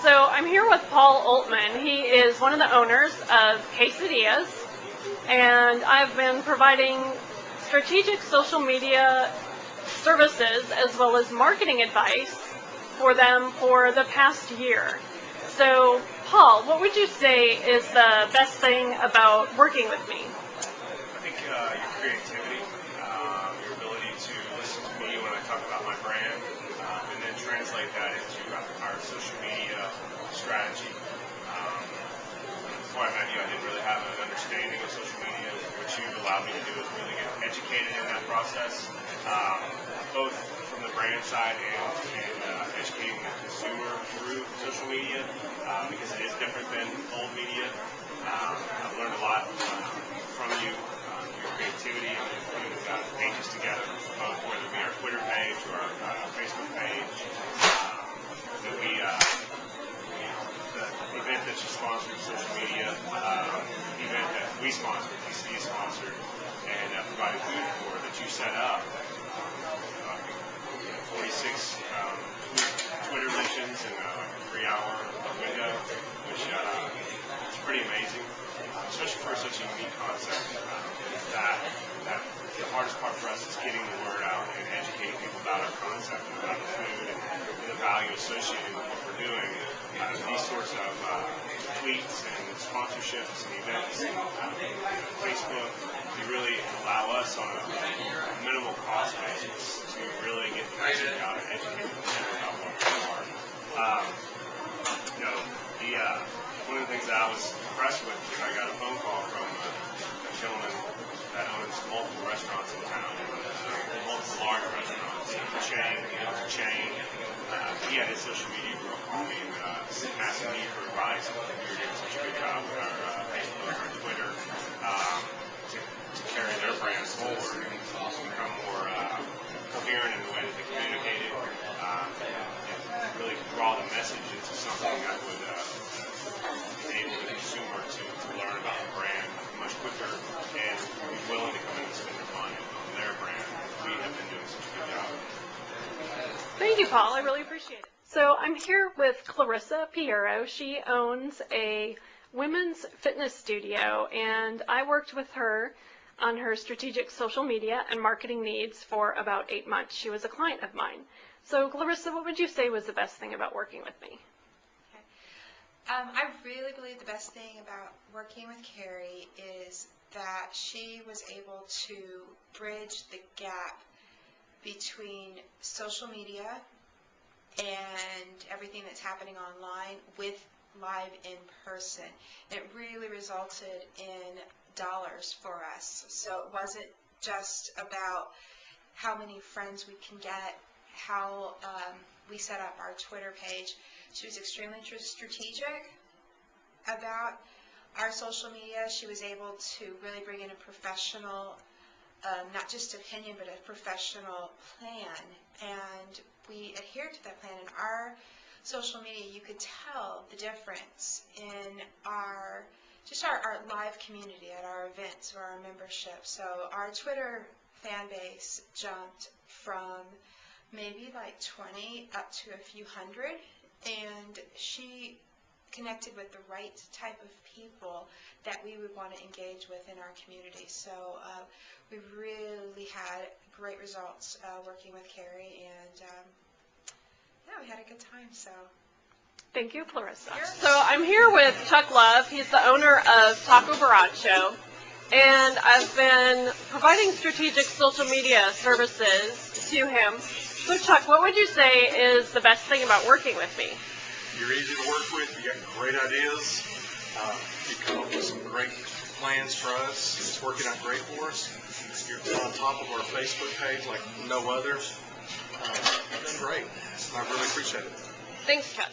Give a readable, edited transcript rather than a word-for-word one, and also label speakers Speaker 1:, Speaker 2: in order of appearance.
Speaker 1: So I'm here with Paul Oltman. He is one of the owners of Quesadillas, and I've been providing strategic social media services as well as marketing advice for them for the past year. So, Paul, what would you say is the best thing about working with me?
Speaker 2: I think your creativity, your ability to listen to me when I talk about my brand, and then translate that into our social media strategy. Before I met you, I didn't really have an understanding of social media. What you've allowed me to do is really get educated in that process, both from the brand side and educating the consumer through social media, because it is different than old media. I've learned a lot from you, your creativity, and putting pages together, both whether it be our Twitter page or our Facebook page. The event that you sponsored, social media, the event that we sponsored, TCD sponsored, and provided food for that you set up. 46 Twitter mentions in a 3-hour window, which is pretty amazing, especially for such a unique concept. That the hardest part for us is getting the word out and educating people about our concept and about the food and the value associated with what we're doing. These sorts of tweets and sponsorships and events and Facebook, you really allow us on a minimal cost basis to really get the message out and educate the consumer about what we are. One of the things that I was impressed with is I got a phone call from a gentleman that owns multiple restaurants in town, multiple large restaurants. It's a chain. He had his social media girl call me and asking me for advice. We were doing such a good job with our Facebook, our Twitter, to carry their brands forward and become more coherent in the way that they communicate it, and really draw the message into something that would enable the consumer to learn about the brand much quicker and be willing to come in and spend their money on their brand. We have been doing such a good job.
Speaker 1: Thank you, Paul. I really appreciate it. So I'm here with Clarissa Piero. She owns a women's fitness studio, and I worked with her on her strategic social media and marketing needs for about 8 months. She was a client of mine. So Clarissa, what would you say was the best thing about working with me?
Speaker 3: I really believe the best thing about working with Carrie is that she was able to bridge the gap between social media and everything that's happening online with live in person. And it really resulted in dollars for us. So it wasn't just about how many friends we can get, how we set up our Twitter page. She was extremely strategic about our social media. She was able to really bring in a professional, not just opinion, but a professional plan. And we adhered to that plan. In our social media, you could tell the difference in our live community at our events or our membership. So our Twitter fan base jumped from maybe like 20 up to a few hundred, and she connected with the right type of people that we would want to engage with in our community. So we really had great results working with Carrie, and yeah, we had a good time. So
Speaker 1: thank you, Clarissa. So I'm here with Chuck Love. He's the owner of Taco Baracho, and I've been providing strategic social media services to him. So Chuck, what would you say is the best thing about working with me?
Speaker 4: You're easy to work with. You got great ideas. You come up with some great plans for us. It's working out great for us. You're on top of our Facebook page like no others. That's great. I really appreciate it.
Speaker 1: Thanks, Chuck.